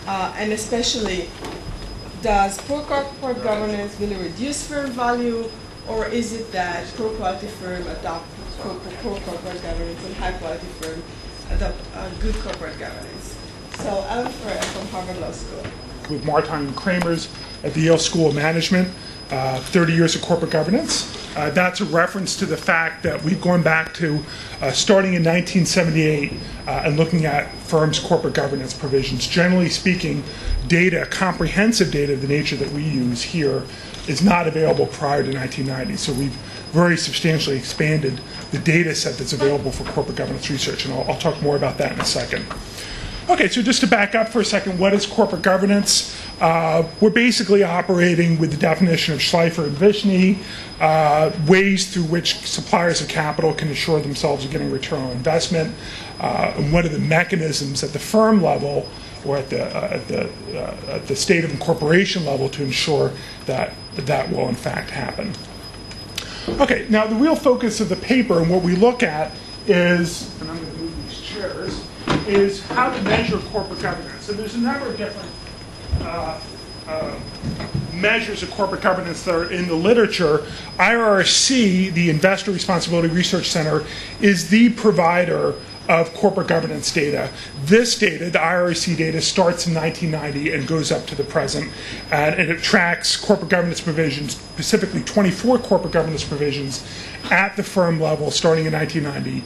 And especially, does poor corporate governance really reduce firm value, or is it that poor quality firm adopt poor corporate governance and high quality firm adopt good corporate governance? So Alan Ferrer from Harvard Law School. With Martin Kramers at the Yale School of Management, 30 years of corporate governance. That's a reference to the fact that we've gone back to starting in 1978 and looking at firms' corporate governance provisions. Generally speaking, data, comprehensive data of the nature that we use here is not available prior to 1990. So we've very substantially expanded the data set that's available for corporate governance research, and I'll talk more about that in a second. Okay, so just to back up for a second, what is corporate governance? We're basically operating with the definition of Schleifer and Vishny, ways through which suppliers of capital can assure themselves of getting return on investment, and what are the mechanisms at the firm level or at the state of incorporation level to ensure that that will in fact happen. Okay, now the real focus of the paper and what we look at is, and I'm going to move these chairs, is how to measure corporate governance. And there's a number of different measures of corporate governance that are in the literature. IRC, the Investor Responsibility Research Center, is the provider of corporate governance data. This data, the IRC data, starts in 1990 and goes up to the present, and it tracks corporate governance provisions, specifically 24 corporate governance provisions at the firm level starting in 1990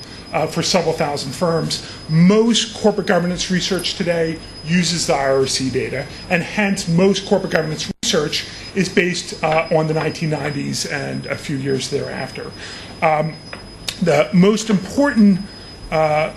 for several thousand firms. Most corporate governance research today uses the IRC data, and hence most corporate governance research is based on the 1990s and a few years thereafter. The most important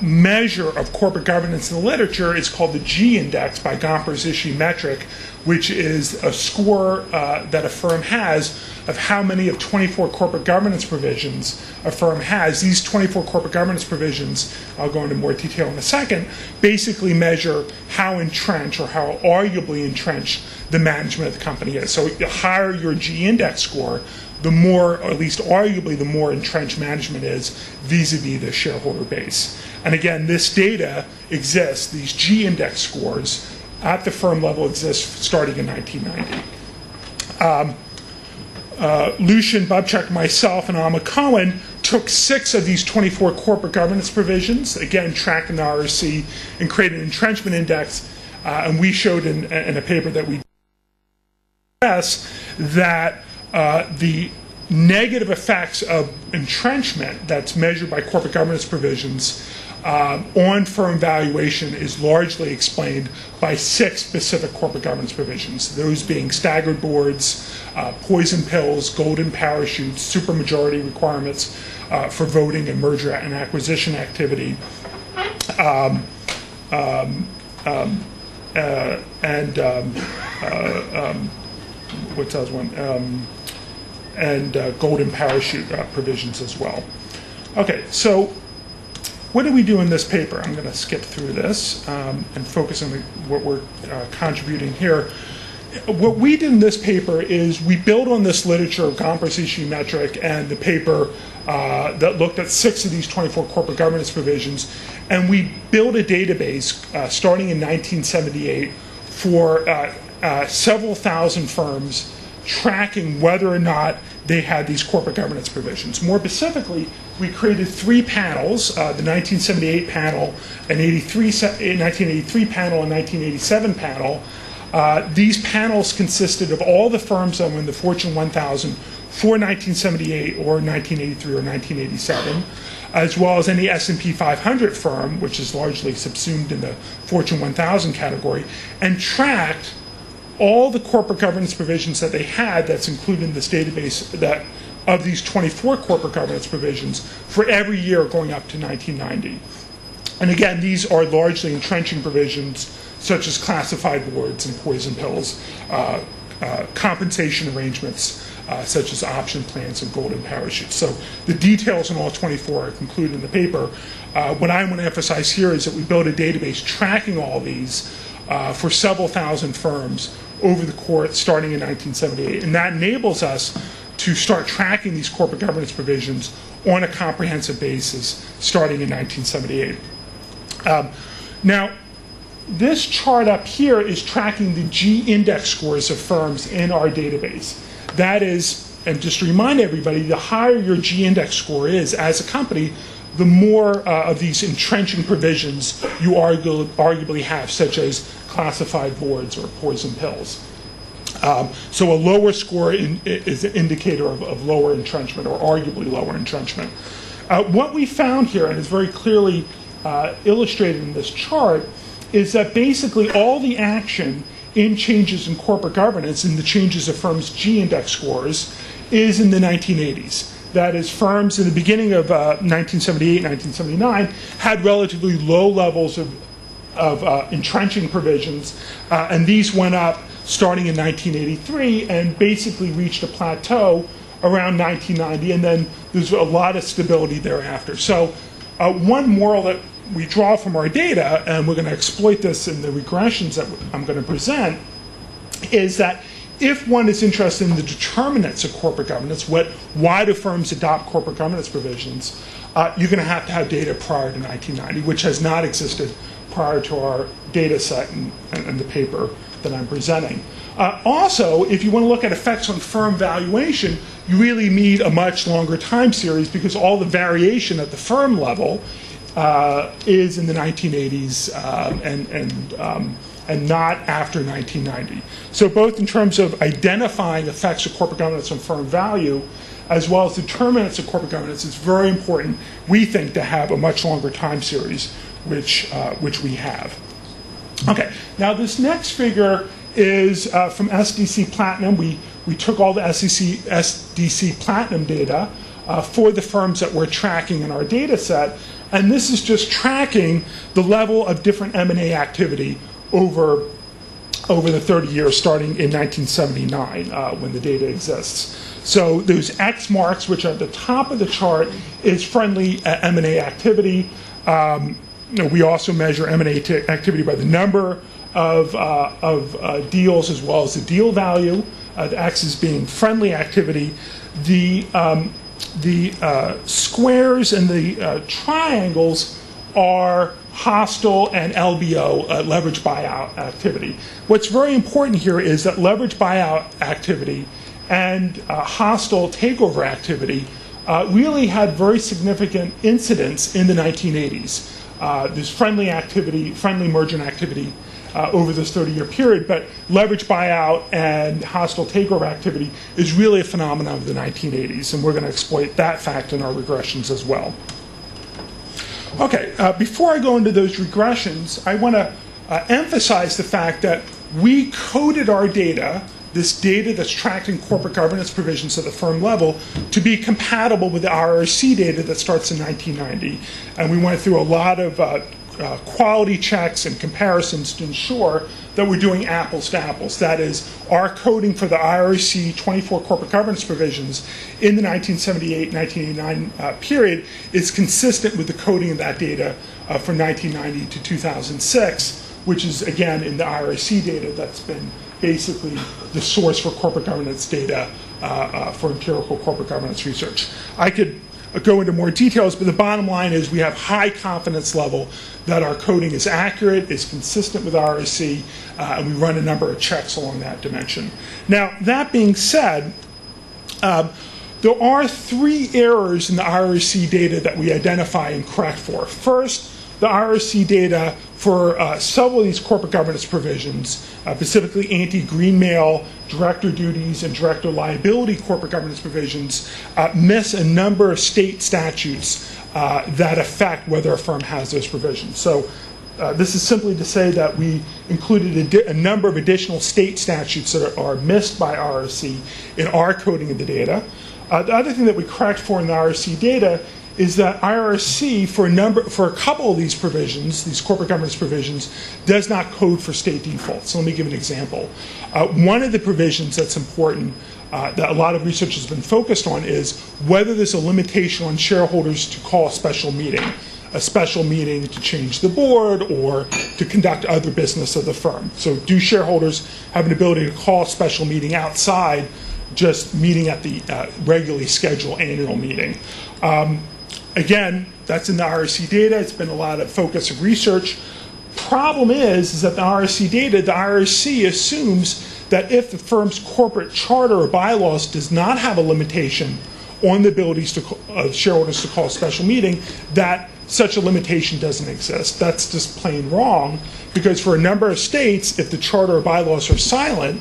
measure of corporate governance in the literature is called the G index by Gomper's issue metric, which is a score that a firm has of how many of 24 corporate governance provisions a firm has. These 24 corporate governance provisions, I'll go into more detail in a second, basically measure how entrenched or how arguably entrenched the management of the company is. So the higher your G index score, the more, or at least arguably, the more entrenched management is vis-a-vis the shareholder base. And again, this data exists, these G index scores at the firm level exist starting in 1990. Lucian, Bubchak, myself, and Alma Cohen took 6 of these 24 corporate governance provisions, again tracked in the IRC, and created an entrenchment index, and we showed in a paper that we that the negative effects of entrenchment that's measured by corporate governance provisions on firm valuation is largely explained by 6 specific corporate governance provisions, those being staggered boards, poison pills, golden parachutes, supermajority requirements for voting and merger and acquisition activity, what's the other one? And golden parachute provisions as well. Okay, so what do we do in this paper? I'm going to skip through this and focus on what we're contributing here. What we did in this paper is we built on this literature of Gomper's issue metric and the paper that looked at 6 of these 24 corporate governance provisions, and we built a database starting in 1978 for several thousand firms tracking whether or not they had these corporate governance provisions. More specifically, we created 3 panels, the 1978 panel, an 1983 panel, and 1987 panel. These panels consisted of all the firms that were in the Fortune 1000 for 1978 or 1983 or 1987, as well as any S&P 500 firm, which is largely subsumed in the Fortune 1000 category, and tracked all the corporate governance provisions that they had that's included in this database that of these 24 corporate governance provisions for every year going up to 1990. And again, these are largely entrenching provisions such as classified boards and poison pills, compensation arrangements such as option plans and golden parachutes. So the details on all 24 are included in the paper. What I want to emphasize here is that we built a database tracking all these for several thousand firms over the course starting in 1978. And that enables us to start tracking these corporate governance provisions on a comprehensive basis starting in 1978. Now, this chart up here is tracking the G-index scores of firms in our database. That is, and just to remind everybody, the higher your G-index score is as a company, the more of these entrenching provisions you arguably have, such as classified boards or poison pills. So a lower score is an indicator of lower entrenchment, or arguably lower entrenchment. What we found here, and is very clearly illustrated in this chart, is that basically all the action in changes in corporate governance and the changes of firms' G-index scores is in the 1980s. That is, firms in the beginning of 1978, 1979 had relatively low levels of entrenching provisions, and these went up starting in 1983 and basically reached a plateau around 1990, and then there's a lot of stability thereafter. So one moral that we draw from our data, and we're going to exploit this in the regressions that I'm going to present, is that if one is interested in the determinants of corporate governance, why do firms adopt corporate governance provisions, you're going to have data prior to 1990, which has not existed prior to our data set and the paper that I'm presenting. Also, if you want to look at effects on firm valuation, you really need a much longer time series, because all the variation at the firm level is in the 1980s and not after 1990. So both in terms of identifying effects of corporate governance on firm value, as well as determinants of corporate governance, it's very important, we think, to have a much longer time series, which we have. Okay, now this next figure is from SDC Platinum. We took all the SDC Platinum data for the firms that we're tracking in our data set, and this is just tracking the level of different M&A activity over the 30 years, starting in 1979, when the data exists. So those X marks, which are at the top of the chart, is friendly M&A activity. We also measure M&A activity by the number of deals as well as the deal value. The X's being friendly activity. The squares and the triangles are hostile and LBO, leverage buyout activity. What's very important here is that leverage buyout activity and hostile takeover activity really had very significant incidence in the 1980s. There's friendly merger activity over this 30-year period, but leverage buyout and hostile takeover activity is really a phenomenon of the 1980s, and we're going to exploit that fact in our regressions as well. Okay, before I go into those regressions, I want to emphasize the fact that we coded our data, this data that's tracking corporate governance provisions at the firm level, to be compatible with the IRC data that starts in 1990. And we went through a lot of quality checks and comparisons to ensure that we're doing apples to apples. That is, our coding for the IRC 24 corporate governance provisions in the 1978-1989 period is consistent with the coding of that data from 1990 to 2006, which is, again, in the IRC data that's been basically the source for corporate governance data for empirical corporate governance research. I could go into more details, but the bottom line is we have high confidence level that our coding is accurate, is consistent with IRC, and we run a number of checks along that dimension. Now, that being said, there are 3 errors in the IRC data that we identify and correct for. First, the IRC data for several of these corporate governance provisions, specifically anti-greenmail, director duties, and director liability corporate governance provisions, miss a number of state statutes that affect whether a firm has those provisions. So this is simply to say that we included a number of additional state statutes that are missed by IRC in our coding of the data. The other thing that we correct for in the IRC data is that IRC, for a couple of these provisions, these corporate governance provisions, does not code for state defaults. So let me give an example. One of the provisions that's important that a lot of research has been focused on is whether there's a limitation on shareholders to call a special meeting to change the board or to conduct other business of the firm. So do shareholders have an ability to call a special meeting outside just meeting at the regularly scheduled annual meeting? Again, that's in the IRC data. It's been a lot of focus of research. problem is that the IRC data, the IRC assumes that if the firm's corporate charter or bylaws does not have a limitation on the abilities of shareholders to call a special meeting, that such a limitation doesn't exist. That's just plain wrong, because for a number of states, if the charter or bylaws are silent,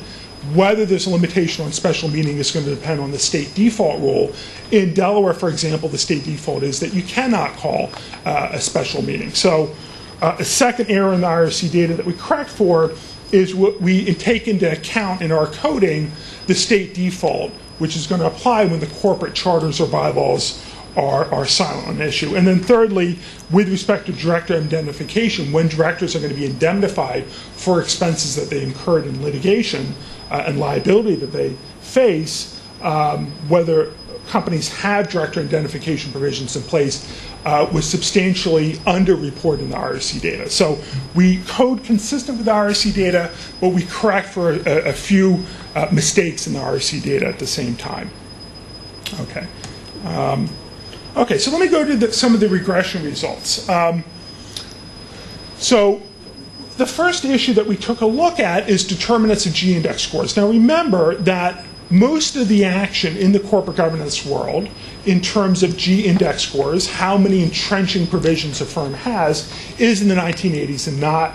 whether there's a limitation on special meeting is going to depend on the state default rule. In Delaware, for example, the state default is that you cannot call a special meeting. So a second error in the IRC data that we correct for is what we take into account in our coding the state default, which is going to apply when the corporate charters or bylaws are silent on the issue. And then thirdly, with respect to director indemnification, when directors are going to be indemnified for expenses that they incurred in litigation and liability that they face, whether companies have director indemnification provisions in place, was substantially underreported in the IRC data. So we code consistent with the IRC data, but we correct for a few mistakes in the IRC data at the same time. Okay. Okay, so let me go to some of the regression results. So the first issue that we took a look at is determinants of G-index scores. Now remember that most of the action in the corporate governance world in terms of G-index scores, how many entrenching provisions a firm has, is in the 1980s and not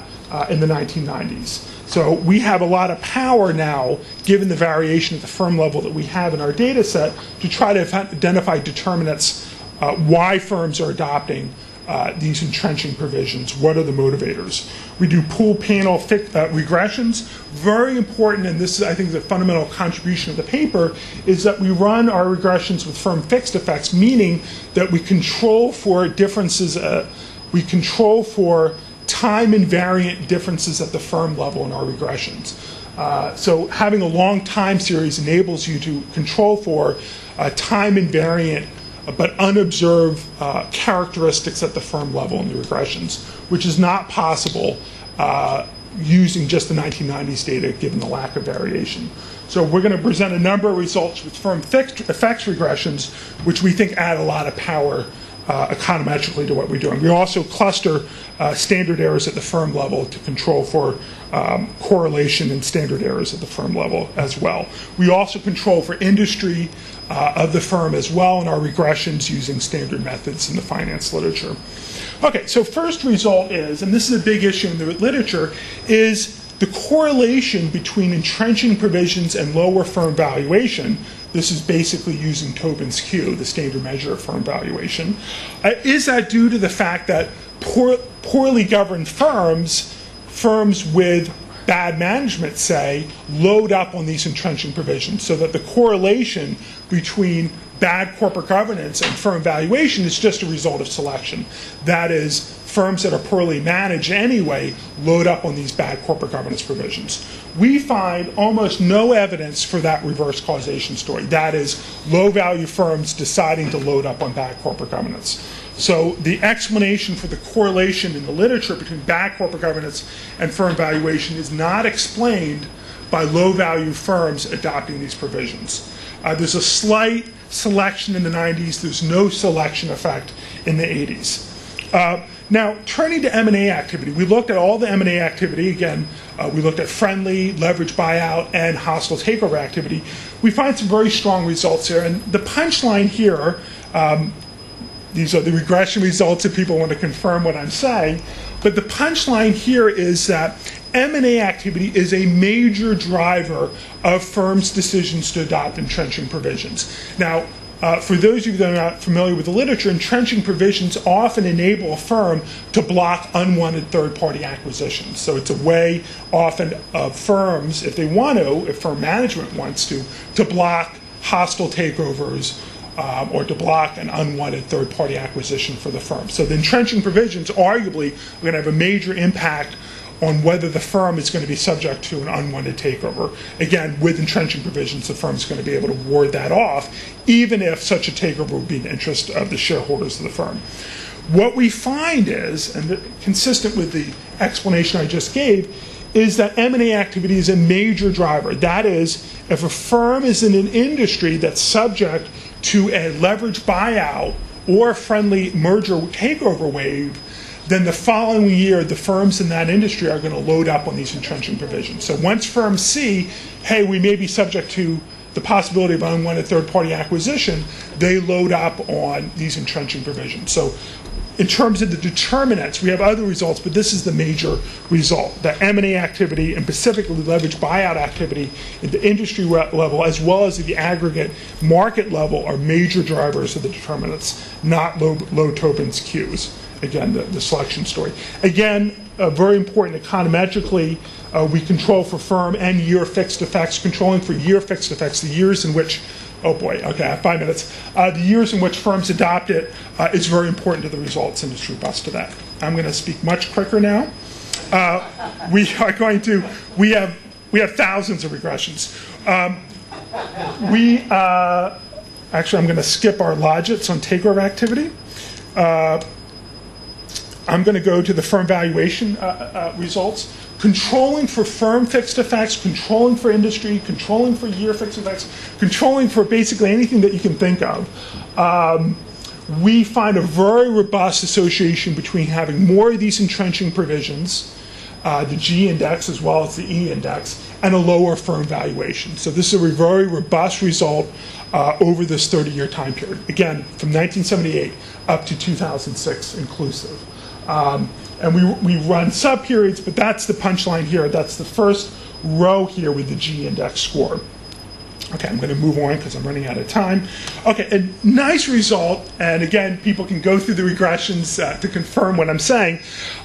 in the 1990s. So we have a lot of power now, given the variation at the firm level that we have in our data set, to try to identify determinants why firms are adopting these entrenching provisions. What are the motivators? We do pool panel regressions. Very important, and this is, I think, the fundamental contribution of the paper, is that we run our regressions with firm fixed effects, meaning that we control for differences, we control for time invariant differences at the firm level in our regressions. So having a long time series enables you to control for time invariant but unobserved characteristics at the firm level in the regressions, which is not possible using just the 1990s data given the lack of variation. So we're going to present a number of results with firm fixed effects regressions, which we think add a lot of power econometrically to what we're doing. We also cluster standard errors at the firm level to control for correlation and standard errors at the firm level as well. We also control for industry of the firm as well in our regressions using standard methods in the finance literature. Okay, so first result is, and this is a big issue in the literature, is the correlation between entrenching provisions and lower firm valuation. This is basically using Tobin's Q, the standard measure of firm valuation. Is that due to the fact that poorly governed firms with bad management, say, load up on these entrenching provisions, so that the correlation between bad corporate governance and firm valuation is just a result of selection? That is, firms that are poorly managed anyway load up on these bad corporate governance provisions. We find almost no evidence for that reverse causation story. That is, low-value firms deciding to load up on bad corporate governance. So the explanation for the correlation in the literature between bad corporate governance and firm valuation is not explained by low-value firms adopting these provisions. There's a slight selection in the 90s. There's no selection effect in the 80s. Now, turning to M&A activity, we looked at all the M&A activity. Again, we looked at friendly, leverage buyout, and hostile takeover activity. We find some very strong results here. And the punchline here, these are the regression results if people want to confirm what I'm saying. But the punchline here is that M&A activity is a major driver of firms' decisions to adopt entrenching provisions. Now, for those of you that are not familiar with the literature, entrenching provisions often enable a firm to block unwanted third-party acquisitions. So it's a way often of firms, if they want to, if firm management wants to block hostile takeovers or to block an unwanted third-party acquisition for the firm. So the entrenching provisions arguably are going to have a major impact on whether the firm is going to be subject to an unwanted takeover. Again, with entrenching provisions, the firm is going to be able to ward that off, even if such a takeover would be in the interest of the shareholders of the firm. What we find is, and consistent with the explanation I just gave, is that M&A activity is a major driver. That is, if a firm is in an industry that's subject to a leveraged buyout or a friendly merger takeover wave, then the following year, the firms in that industry are going to load up on these entrenching provisions. So once firms see, hey, we may be subject to the possibility of unwanted third-party acquisition, they load up on these entrenching provisions. So in terms of the determinants, we have other results, but this is the major result. The M&A activity and specifically leveraged buyout activity at the industry level as well as at the aggregate market level are major drivers of the determinants, not low Tobin's Qs. Again, the selection story. Again, very important econometrically, we control for firm and year fixed effects. Controlling for year fixed effects, the years in which, oh boy, okay, I have 5 minutes. The years in which firms adopt it is very important to the results and it's robust to that. I'm going to speak much quicker now. We have thousands of regressions. Actually, I'm going to skip our logits on takeover activity. I'm going to go to the firm valuation results. Controlling for firm fixed effects, controlling for industry, controlling for year fixed effects, controlling for basically anything that you can think of. We find a very robust association between having more of these entrenching provisions, the G index as well as the E index, and a lower firm valuation. So this is a very robust result over this 30-year time period. Again, from 1978 up to 2006 inclusive. And we run sub-periods, but that's the punchline here. That's the first row here with the G index score. Okay, I'm going to move on because I'm running out of time. Okay, a nice result, and again, people can go through the regressions to confirm what I'm saying,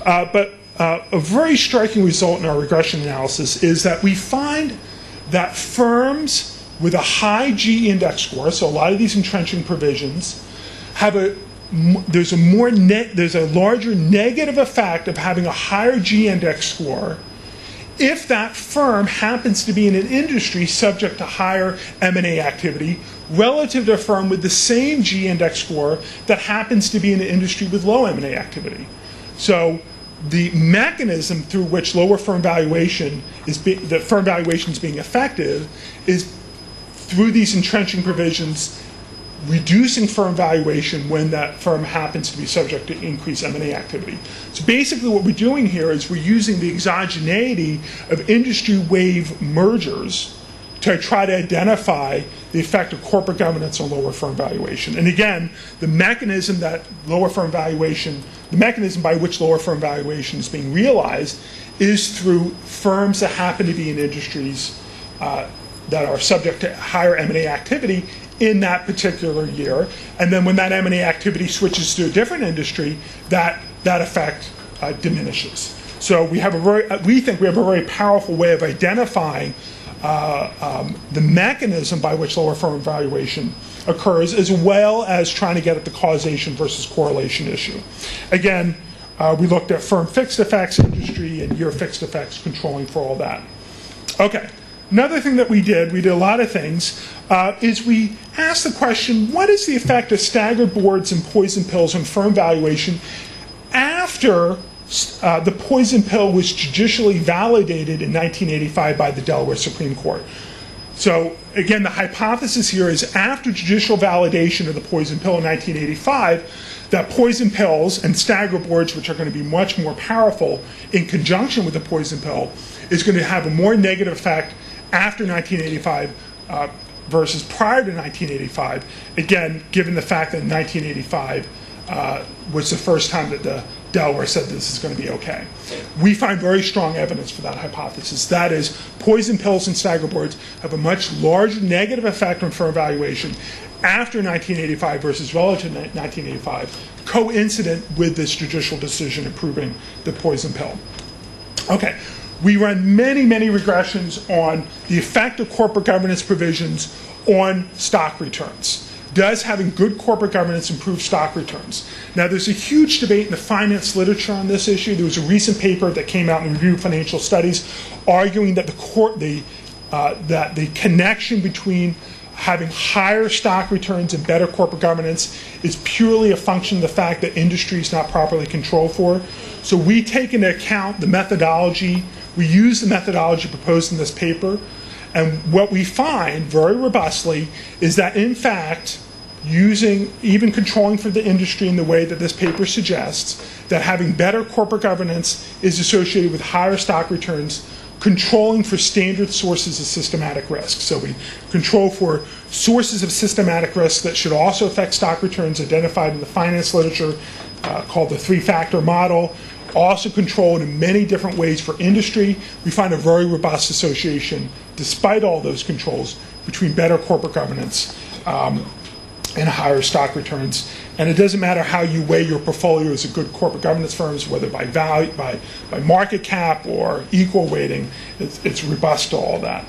but a very striking result in our regression analysis is that we find that firms with a high G index score, so a lot of these entrenching provisions, have there's a larger negative effect of having a higher G index score if that firm happens to be in an industry subject to higher M&A activity relative to a firm with the same G index score that happens to be in an industry with low M&A activity. So the mechanism through which lower firm valuation is being effective is through these entrenching provisions reducing firm valuation when that firm happens to be subject to increased M&A activity. So basically what we're doing here is we're using the exogeneity of industry wave mergers to try to identify the effect of corporate governance on lower firm valuation. And again, the mechanism by which lower firm valuation is being realized is through firms that happen to be in industries that are subject to higher M&A activity in that particular year, and then when that M&A activity switches to a different industry, that effect diminishes. So we think we have a very powerful way of identifying the mechanism by which lower firm valuation occurs, as well as trying to get at the causation versus correlation issue. Again, we looked at firm fixed effects, industry, and year fixed effects, controlling for all that. Okay. Another thing that we did a lot of things, is we asked the question, what is the effect of staggered boards and poison pills on firm valuation after the poison pill was judicially validated in 1985 by the Delaware Supreme Court? So again, the hypothesis here is after judicial validation of the poison pill in 1985, that poison pills and staggered boards, which are going to be much more powerful in conjunction with the poison pill, is going to have a more negative effect after 1985 versus prior to 1985, again, given the fact that 1985 was the first time that the Delaware said this is going to be okay. We find very strong evidence for that hypothesis. That is, poison pills and staggered boards have a much larger negative effect on firm valuation after 1985 versus relative to 1985, coincident with this judicial decision approving the poison pill. Okay. We run many, many regressions on the effect of corporate governance provisions on stock returns. Does having good corporate governance improve stock returns? Now, there's a huge debate in the finance literature on this issue. There was a recent paper that came out in Review of Financial Studies arguing that the connection between having higher stock returns and better corporate governance is purely a function of the fact that industry is not properly controlled for. So we take into account the methodology. We use the methodology proposed in this paper, and what we find very robustly is that, in fact, even controlling for the industry in the way that this paper suggests, that having better corporate governance is associated with higher stock returns, controlling for standard sources of systematic risk. So we control for sources of systematic risk that should also affect stock returns identified in the finance literature, called the three-factor model. Also controlled in many different ways for industry. We find a very robust association, despite all those controls, between better corporate governance and higher stock returns. And it doesn't matter how you weigh your portfolios of good corporate governance firms, whether by value, by market cap or equal weighting, it's robust to all that.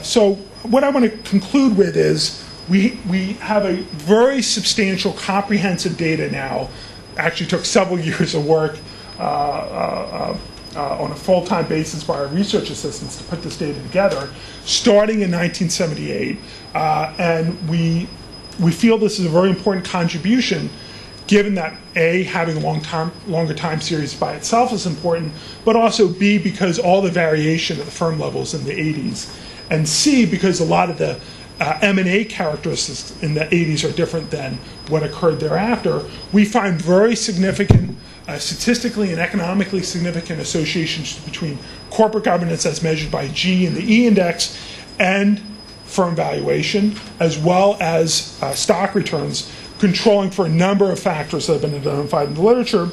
So what I want to conclude with is we have a very substantial, comprehensive data now. Actually took several years of work on a full-time basis by our research assistants to put this data together, starting in 1978. And we feel this is a very important contribution, given that A, having a longer time series by itself is important, but also B, because all the variation at the firm levels in the 80s, and C, because a lot of the M&A characteristics in the 80s are different than what occurred thereafter. We find very significant, statistically and economically significant associations between corporate governance as measured by G in the E index and firm valuation, as well as stock returns, controlling for a number of factors that have been identified in the literature.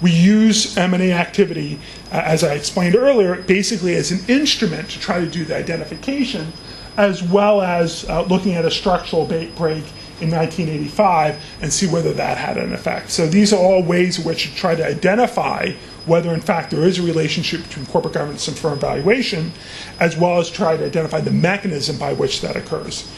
We use M&A activity, as I explained earlier, basically as an instrument to try to do the identification, as well as looking at a structural break in 1985 and see whether that had an effect. So these are all ways in which to try to identify whether in fact there is a relationship between corporate governance and firm valuation, as well as try to identify the mechanism by which that occurs.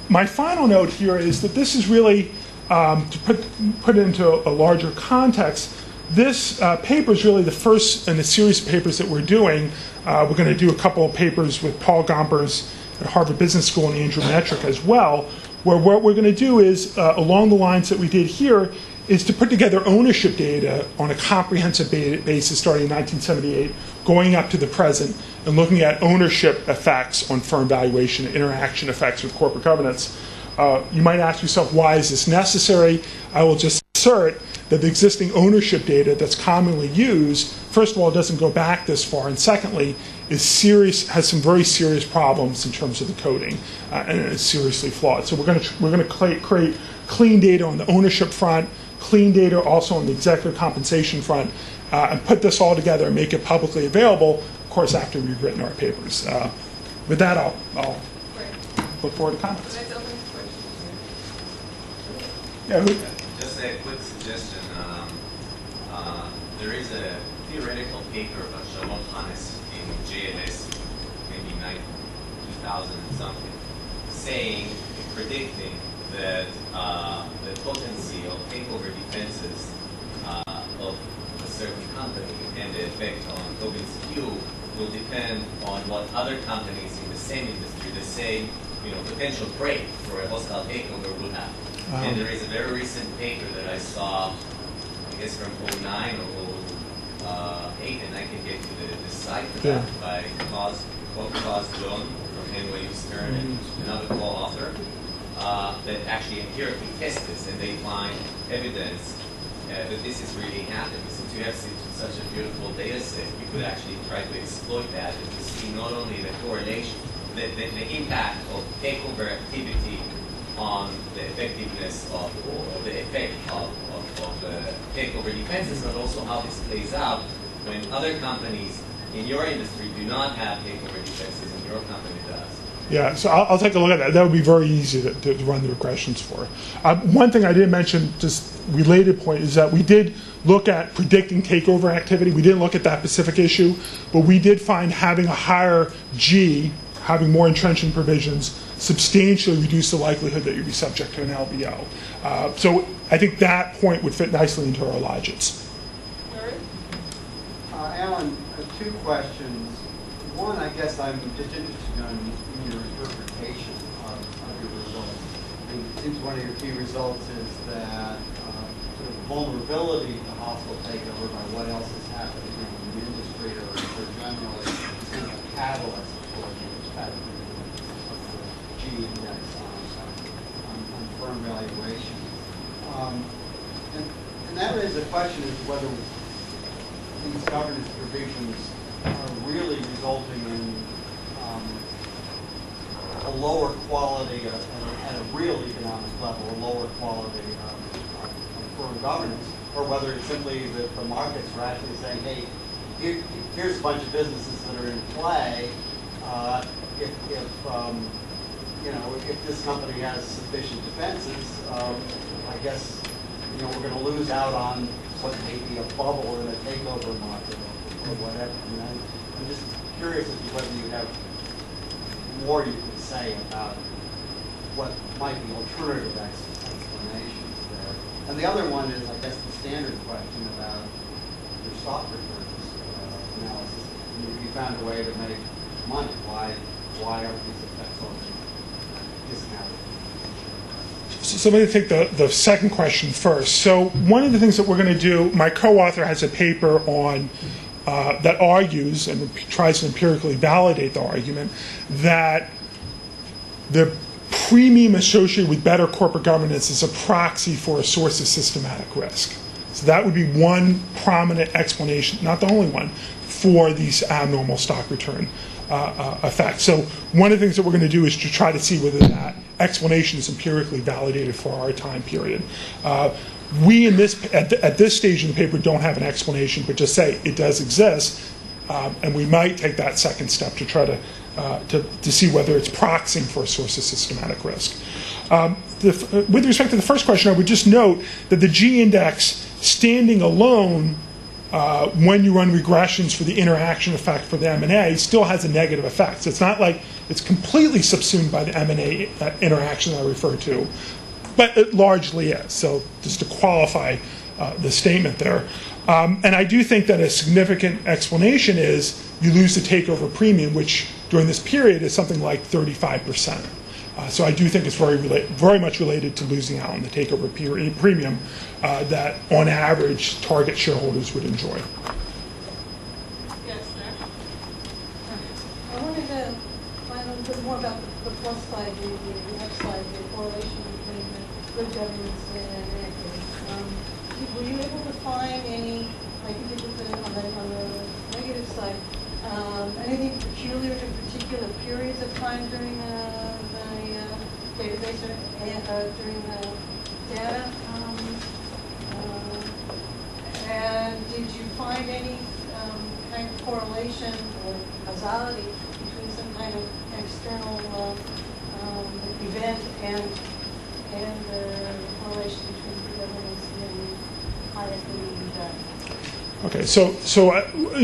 My final note here is that this is really, to put it into a larger context, this paper is really the first in a series of papers that we're doing. We're going to do a couple of papers with Paul Gompers at Harvard Business School and Andrew Metrick as well, where what we're going to do is, along the lines that we did here, is to put together ownership data on a comprehensive basis starting in 1978, going up to the present, and looking at ownership effects on firm valuation, interaction effects with corporate governance. You might ask yourself, why is this necessary? I will just assert that the existing ownership data that's commonly used, first of all, doesn't go back this far, and secondly, has some very serious problems in terms of the coding, and is seriously flawed. So we're going to create clean data on the ownership front, clean data also on the executive compensation front, and put this all together and make it publicly available, of course, after we've written our papers. With that, I'll look forward to comments. Yeah, just a quick suggestion. There is a theoretical paper by Shalom Hannes in JLS, maybe 2000 and something, saying, predicting that the potency of takeover defenses of a certain company and the effect on Tobin's Q will depend on what other companies in the same industry, the same potential break for a hostile takeover will have. And there is a very recent paper that I saw, I guess from 09 or 08, and I can get you the site for that, by Claus John from NYU Stern and another co-author, that actually empirically test this, and they find evidence that this is really happening. So to have such a beautiful data set, you could actually try to exploit that and to see not only the correlation, the impact of takeover activity on the effectiveness of, or the effect of takeover defenses, but also how this plays out when other companies in your industry do not have takeover defenses and your company does. Yeah, so I'll take a look at that. That would be very easy to run the regressions for. One thing I didn't mention, just related point, is that we did look at predicting takeover activity. We didn't look at that specific issue, but we did find having a higher G, having more entrenching provisions, substantially reduce the likelihood that you'd be subject to an LBO. So I think that point would fit nicely into our logics. Alan, two questions. One, I guess I'm just interested in your interpretation of your results. It seems one of your key results is that sort of vulnerability to hostile takeover by what else is happening in the industry or generally is a catalyst for the raises a question as to whether these governance provisions are really resulting in a lower quality at a real economic level, a lower quality of firm governance, or whether it's simply that the markets are actually saying, hey, here's a bunch of businesses that are in play. If this company has sufficient defenses, I guess we're going to lose out on what may be a bubble in a takeover market or whatever. I'm just curious as to whether you have more you can say about what might be alternative explanations there. And the other one is, I guess, the standard question about your stock returns analysis. If you found a way to make money, why aren't these effects on discounted? So let me take the second question first. So one of the things that we're going to do, my co-author has a paper on that argues and tries to empirically validate the argument that the premium associated with better corporate governance is a proxy for a source of systematic risk. So that would be one prominent explanation, not the only one, for these abnormal stock return effects. So one of the things that we're going to do is to try to see whether that explanation is empirically validated for our time period. We at this stage in the paper don't have an explanation, but just say it does exist, and we might take that second step to try to see whether it's proxying for a source of systematic risk. With respect to the first question, I would just note that the G index standing alone, when you run regressions for the interaction effect for the M&A, still has a negative effect. So it's not like it's completely subsumed by the M&A interaction I referred to, but it largely is. So just to qualify the statement there. And I do think that a significant explanation is you lose the takeover premium, which during this period is something like 35%. So I do think it's very much related to losing out on the takeover premium that, on average, target shareholders would enjoy. Yes, sir. I wanted to find a bit more about the plus side, the upside, the correlation between the good governance and equity. Were you able to find any, like you did with on the negative side, anything peculiar to particular periods of time during the database or during the data? And did you find any kind of correlation or causality between some kind of external event and the correlation between good governance and high equity data? Okay, so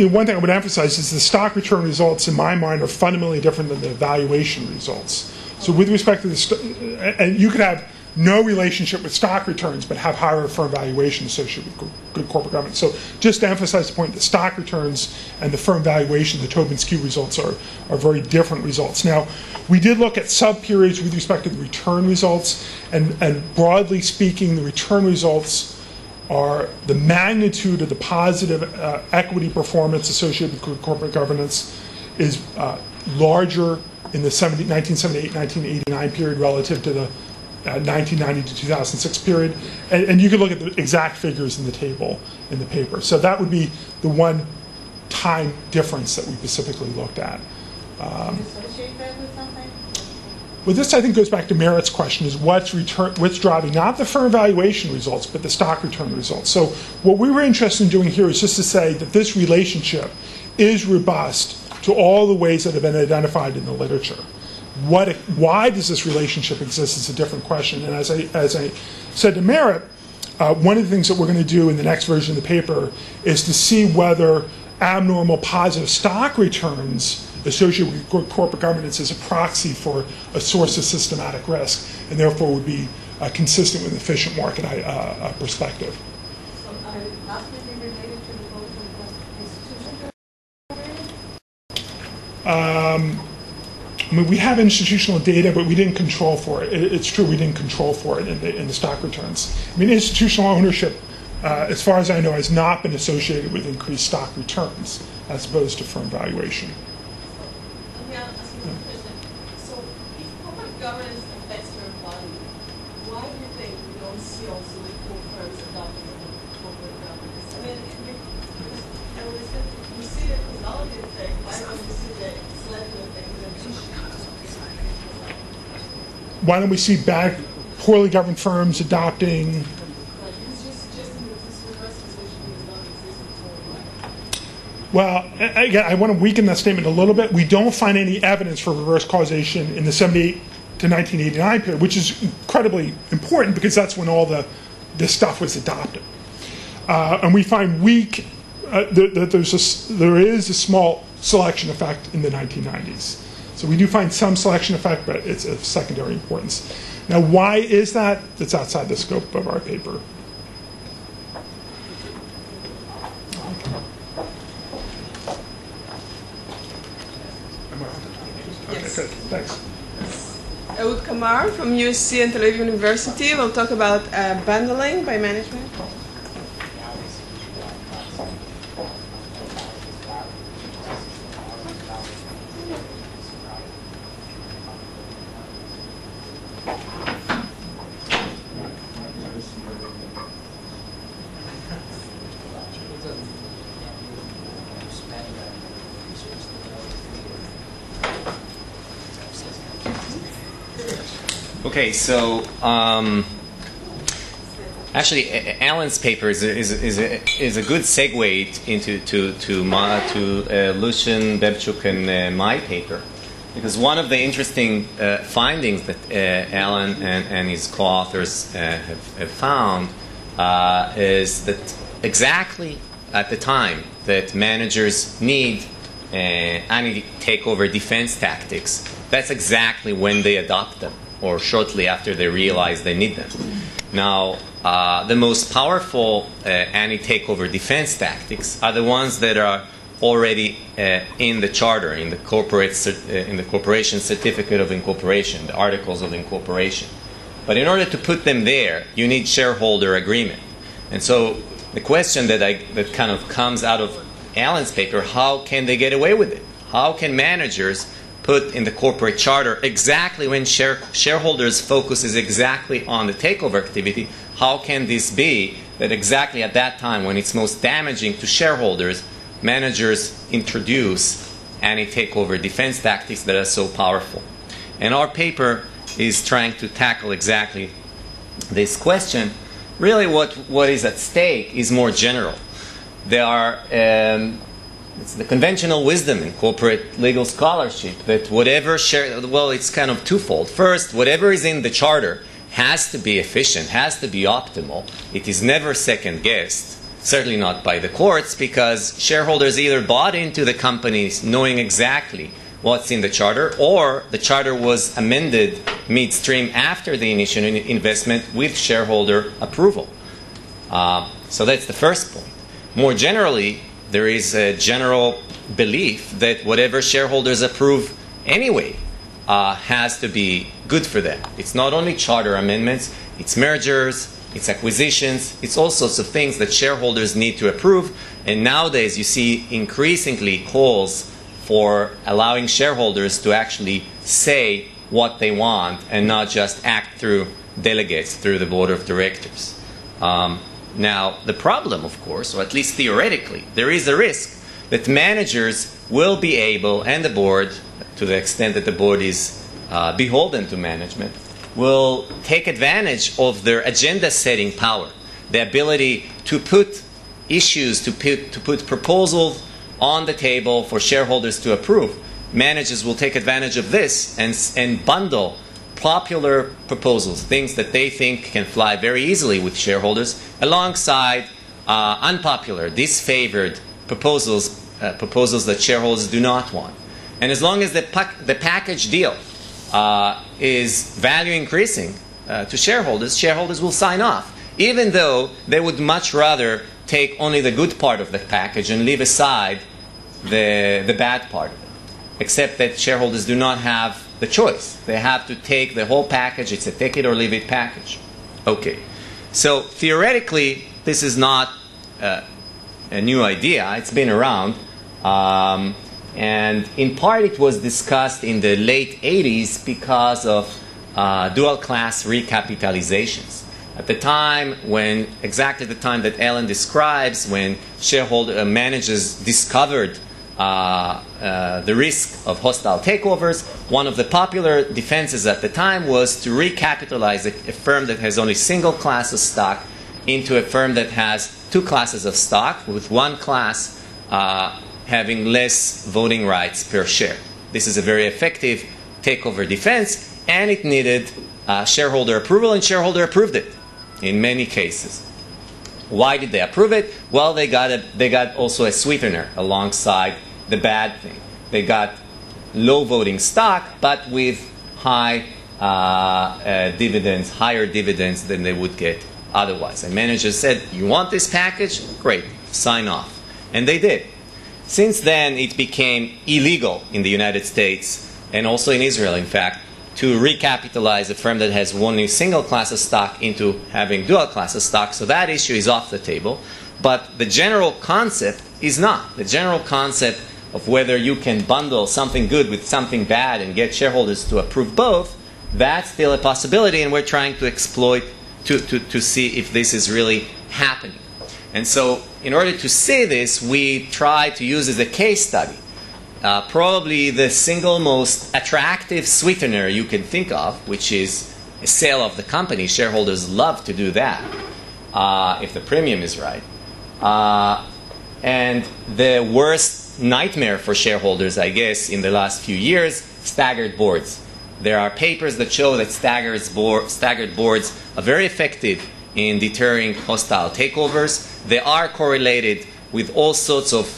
one thing I would emphasize is the stock return results, in my mind, are fundamentally different than the valuation results. So with respect to and you could have no relationship with stock returns, but have higher firm valuation associated with good corporate governance. So just to emphasize the point, the stock returns and the firm valuation, the Tobin skew results are very different results. Now, we did look at sub-periods with respect to the return results, and broadly speaking, the return results are the magnitude of the positive equity performance associated with good corporate governance is larger in the 1978-1989 period relative to the 1990 to 2006 period. And you can look at the exact figures in the table in the paper. So that would be the one time difference that we specifically looked at. Can you associate that with something? Well, this, I think, goes back to Merritt's question, is what's driving not the firm valuation results, but the stock return results. So what we were interested in doing here is just to say that this relationship is robust to all the ways that have been identified in the literature. Why does this relationship exist is a different question. And as I said to Merritt, one of the things that we're going to do in the next version of the paper is to see whether abnormal positive stock returns associated with corporate governance is a proxy for a source of systematic risk, and therefore would be consistent with an efficient market perspective. So are they possibly related to the both institutional? I mean, we have institutional data, but we didn't control for it. It's true we didn't control for it in the stock returns. I mean, institutional ownership, as far as I know, has not been associated with increased stock returns as opposed to firm valuation. Let me ask you a question. So if corporate governance affects firm value, why do you think we don't see also equal firms adopting corporate why don't we see poorly governed firms adopting? Well, again, I want to weaken that statement a little bit. We don't find any evidence for reverse causation in the 78 to 1989 period, which is incredibly important because that's when all this stuff was adopted. And we find weak, that there is a small selection effect in the 1990s. So we do find some selection effect, but it's of secondary importance. Now, why is that? That's outside the scope of our paper. Yes. Okay, thanks. Ehud Kamar from USC and Tel Aviv University will talk about bundling by management. Okay, so actually, Alan's paper is a good segue into Lucian, Bebchuk, and my paper, because one of the interesting findings that Alan and his co-authors have found is that exactly at the time that managers need anti-takeover defense tactics, that's exactly when they adopt them, or shortly after they realize they need them. Now, the most powerful anti-takeover defense tactics are the ones that are already in the charter, in the corporation certificate of incorporation, the articles of incorporation. But in order to put them there, you need shareholder agreement. And so the question that kind of comes out of Alan's paper, how can they get away with it? How can managers put in the corporate charter exactly when shareholders' focus is exactly on the takeover activity? How can this be that exactly at that time when it's most damaging to shareholders, managers introduce anti-takeover defense tactics that are so powerful? And our paper is trying to tackle exactly this question. Really what is at stake is more general. There are it's the conventional wisdom in corporate legal scholarship that whatever it's kind of twofold. First, whatever is in the charter has to be efficient, has to be optimal. It is never second-guessed, certainly not by the courts, because shareholders either bought into the companies knowing exactly what's in the charter, or the charter was amended midstream after the initial investment with shareholder approval. So that's the first point. More generally, there is a general belief that whatever shareholders approve anyway has to be good for them. It's not only charter amendments, it's mergers, it's acquisitions, it's all sorts of things that shareholders need to approve. And nowadays you see increasingly calls for allowing shareholders to actually say what they want and not just act through delegates, through the board of directors. Now, the problem, of course, or at least theoretically, there is a risk that managers will be able, and the board, to the extent that the board is beholden to management, will take advantage of their agenda-setting power, the ability to put issues, to put proposals on the table for shareholders to approve. Managers will take advantage of this and bundle popular proposals, things that they think can fly very easily with shareholders, alongside unpopular, disfavored proposals that shareholders do not want. And as long as the package deal is value increasing to shareholders, shareholders will sign off, even though they would much rather take only the good part of the package and leave aside the bad part of it. Except that shareholders do not have the choice. They have to take the whole package. It's a take it or leave it package. Okay. So theoretically, this is not a new idea. It's been around. And in part, it was discussed in the late 80s because of dual-class recapitalizations. At the time when, exactly the time that Alan describes, when shareholder managers discovered the risk of hostile takeovers. One of the popular defenses at the time was to recapitalize a firm that has only single class of stock into a firm that has two classes of stock, with one class having less voting rights per share. This is a very effective takeover defense, and it needed shareholder approval, and shareholder approved it in many cases. Why did they approve it? Well, they got also a sweetener alongside the bad thing. They got low voting stock, but with high dividends, higher dividends than they would get otherwise. And managers said, you want this package? Great, sign off. And they did. Since then, it became illegal in the United States, and also in Israel, in fact, to recapitalize a firm that has only single class of stock into having dual class of stock. So that issue is off the table. But the general concept is not. The general concept of whether you can bundle something good with something bad and get shareholders to approve both, that's still a possibility, and we're trying to exploit to see if this is really happening. And so in order to see this, we try to use as a case study probably the single most attractive sweetener you can think of, which is a sale of the company. Shareholders love to do that if the premium is right. And the worst nightmare for shareholders, I guess, in the last few years, staggered boards. There are papers that show that staggered boards are very effective in deterring hostile takeovers. They are correlated with all sorts of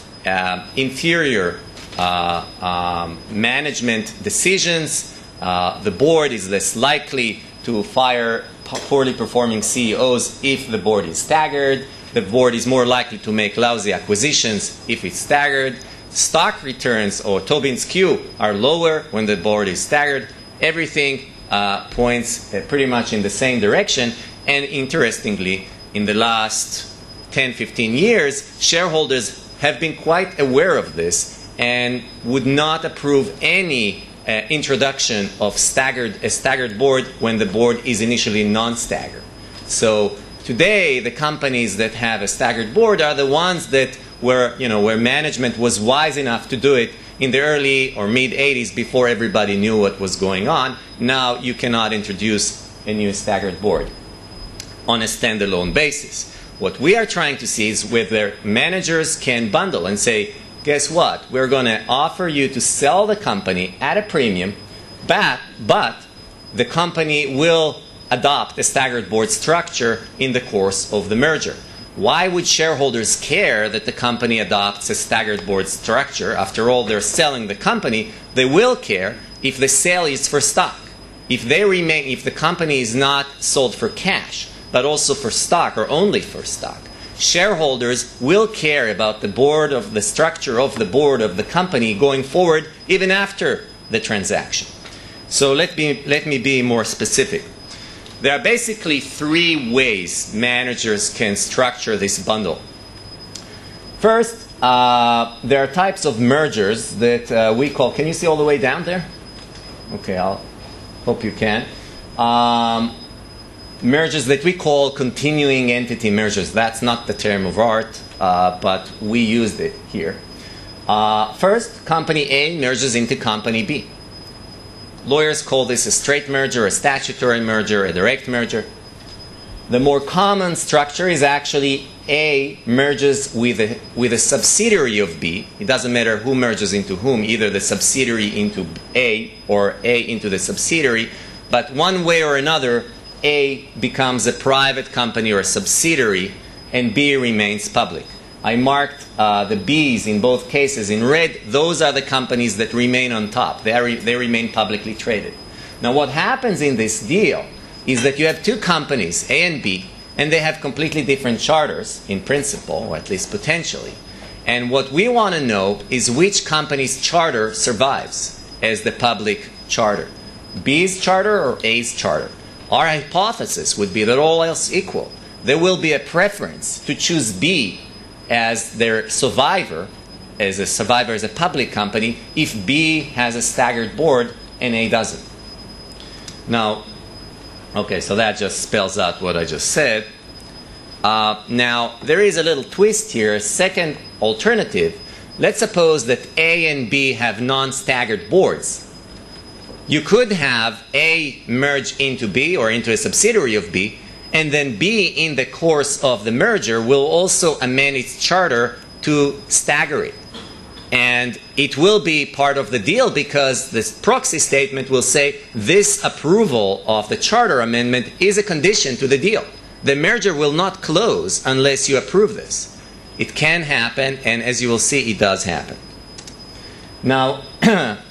inferior management decisions. The board is less likely to fire poorly performing CEOs if the board is staggered. The board is more likely to make lousy acquisitions if it's staggered. Stock returns, or Tobin's Q, are lower when the board is staggered. Everything points pretty much in the same direction. And interestingly, in the last 10-15 years, shareholders have been quite aware of this and would not approve any introduction of a staggered board when the board is initially non-staggered. So today, the companies that have a staggered board are the ones that where management was wise enough to do it in the early or mid-'80s before everybody knew what was going on. Now you cannot introduce a new staggered board on a standalone basis. What we are trying to see is whether managers can bundle and say, guess what? We're going to offer you to sell the company at a premium, but the company will adopt a staggered board structure in the course of the merger. Why would shareholders care that the company adopts a staggered board structure? After all, they're selling the company. They will care if the sale is for stock. If the company is not sold for cash, but also for stock or only for stock, shareholders will care about the structure of the board of the company going forward, even after the transaction. So let me be more specific. There are basically three ways managers can structure this bundle. First, there are types of mergers that we call, can you see all the way down there? Okay, I'll hope you can. Mergers that we call continuing entity mergers. That's not the term of art, but we used it here. First, company A merges into company B. Lawyers call this a straight merger, a statutory merger, a direct merger. The more common structure is actually A merges with a subsidiary of B. It doesn't matter who merges into whom, either the subsidiary into A or A into the subsidiary, but one way or another, A becomes a private company or a subsidiary, and B remains public. I marked the B's in both cases in red. Those are the companies that remain on top. They remain publicly traded. Now what happens in this deal is that you have two companies, A and B, and they have completely different charters in principle, or at least potentially. And what we want to know is which company's charter survives as the public charter. B's charter or A's charter? Our hypothesis would be that all else equal, there will be a preference to choose B as their survivor, as a public company, if B has a staggered board and A doesn't. Now, okay, so that just spells out what I just said. Now, there is a little twist here, a second alternative, let's suppose that A and B have non-staggered boards. You could have A merge into B or into a subsidiary of B, and then B, in the course of the merger, will also amend its charter to stagger it. And it will be part of the deal because this proxy statement will say this approval of the charter amendment is a condition to the deal. The merger will not close unless you approve this. It can happen, and as you will see, it does happen. Now,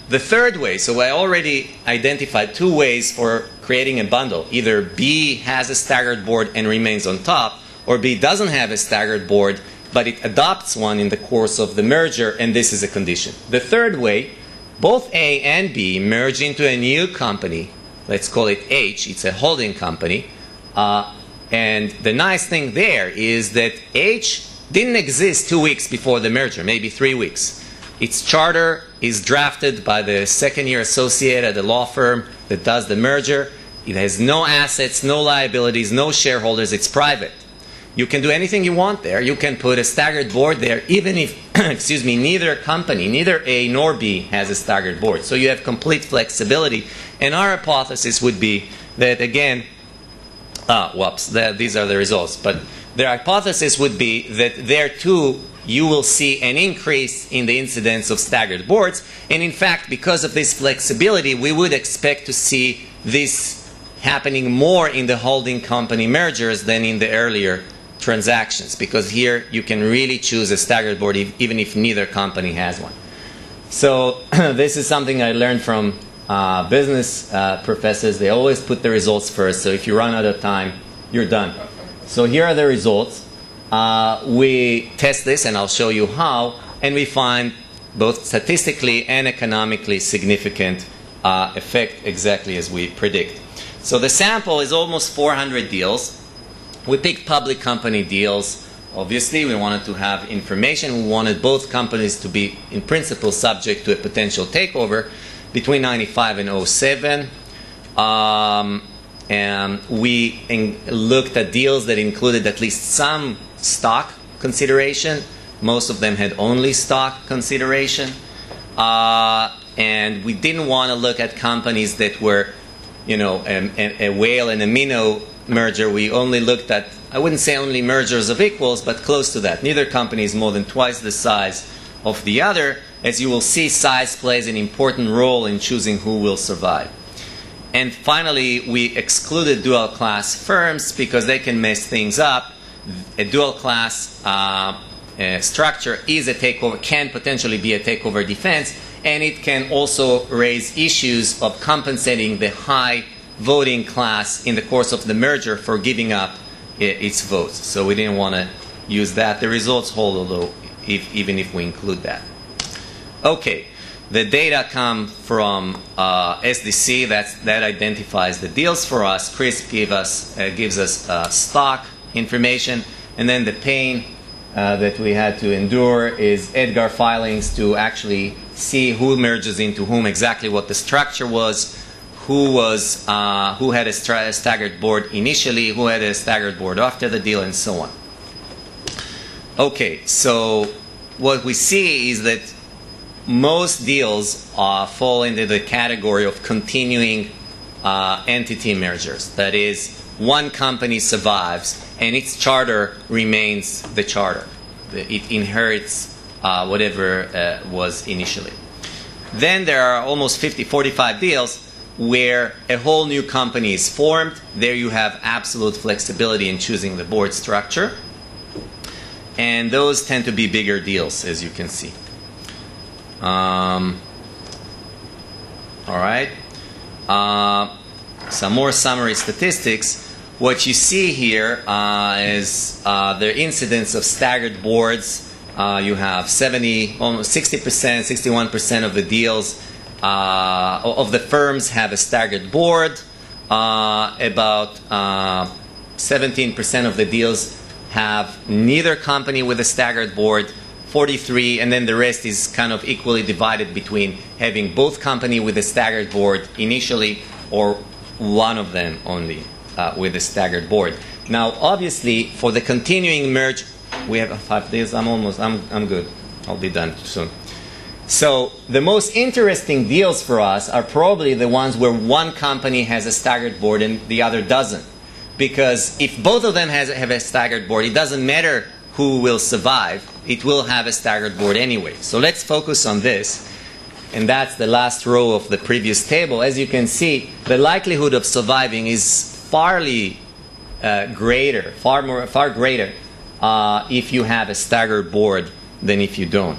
the third way, so I already identified two ways for creating a bundle. Either B has a staggered board and remains on top, or B doesn't have a staggered board, but it adopts one in the course of the merger, and this is a condition. The third way, both A and B merge into a new company. Let's call it H. It's a holding company. And the nice thing there is that H didn't exist 2 weeks before the merger, maybe 3 weeks. Its charter is drafted by the second-year associate at the law firm that does the merger. It has no assets, no liabilities, no shareholders. It's private. You can do anything you want there. You can put a staggered board there, even if, excuse me, neither company, neither A nor B has a staggered board. So you have complete flexibility. And our hypothesis would be that, again, these are the results. But their hypothesis would be that there, too, you will see an increase in the incidence of staggered boards. And in fact, because of this flexibility, we would expect to see this happening more in the holding company mergers than in the earlier transactions, because here you can really choose a staggered board even if neither company has one. So this is something I learned from business professors. They always put the results first, so if you run out of time, you're done. So here are the results. We test this, and I'll show you how, and we find both statistically and economically significant effect exactly as we predict. So the sample is almost 400 deals. We picked public company deals. Obviously, we wanted to have information. We wanted both companies to be, in principle, subject to a potential takeover between 95 and 07. And we looked at deals that included at least some stock consideration. Most of them had only stock consideration. And we didn't want to look at companies that were, you know, a whale and a minnow merger. We only looked at, I wouldn't say only mergers of equals, but close to that. Neither company is more than twice the size of the other. As you will see, size plays an important role in choosing who will survive. And finally, we excluded dual class firms because they can mess things up. A dual class structure is a takeover, can potentially be a takeover defense, and it can also raise issues of compensating the high voting class in the course of the merger for giving up its votes. So we didn't want to use that. The results hold, although even if we include that. Okay, the data come from SDC. That identifies the deals for us. Chris gives us stock information, and then the pain that we had to endure is Edgar filings to actually see who merges into whom, exactly what the structure was, who had a staggered board initially, who had a staggered board after the deal, and so on. Okay, so what we see is that most deals fall into the category of continuing entity mergers. That is, one company survives and its charter remains the charter. It inherits whatever was initially. Then there are almost 45 deals where a whole new company is formed. There you have absolute flexibility in choosing the board structure. And those tend to be bigger deals, as you can see. All right. Some more summary statistics. What you see here is the incidence of staggered boards. You have almost 60%, 61% of the deals of the firms have a staggered board. About 17% of the deals have neither company with a staggered board. 43, and then the rest is kind of equally divided between having both company with a staggered board initially or one of them only with a staggered board. Now, obviously, for the continuing merge, we have 5 days. I'm good. I'll be done soon. So the most interesting deals for us are probably the ones where one company has a staggered board and the other doesn't. Because if both of them have a staggered board, it doesn't matter who will survive, it will have a staggered board anyway. So let's focus on this. And that's the last row of the previous table. As you can see, the likelihood of surviving is far greater if you have a staggered board than if you don't.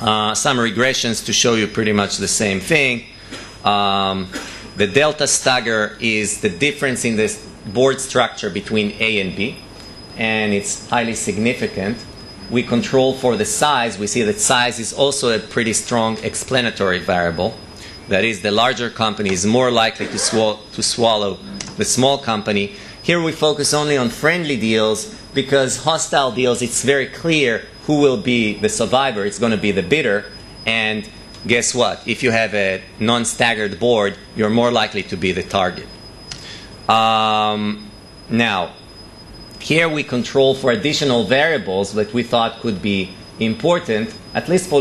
Some regressions to show you pretty much the same thing. The delta stagger is the difference in the board structure between A and B, and it's highly significant. We control for the size. We see that size is also a pretty strong explanatory variable. That is, the larger company is more likely to swallow the small company. Here we focus only on friendly deals, because hostile deals, it's very clear who will be the survivor. It's going to be the bidder. And guess what? If you have a non-staggered board, you're more likely to be the target. Now, here we control for additional variables that we thought could be important, at least for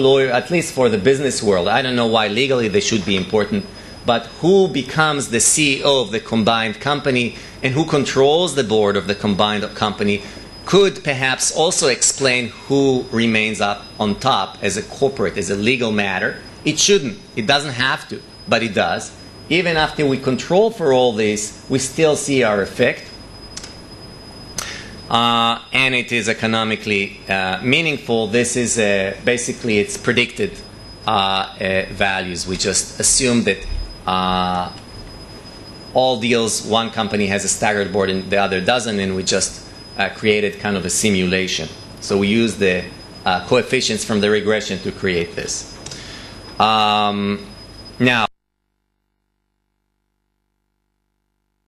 the business world. I don't know why legally they should be important, but who becomes the CEO of the combined company and who controls the board of the combined company could perhaps also explain who remains up on top as a corporate, as a legal matter. It shouldn't. It doesn't have to, but it does. Even after we control for all this, we still see our effect. And it is economically meaningful. This is basically its predicted values. We just assume that all deals, one company has a staggered board and the other doesn't, and we just created kind of a simulation. So we use the coefficients from the regression to create this. Now,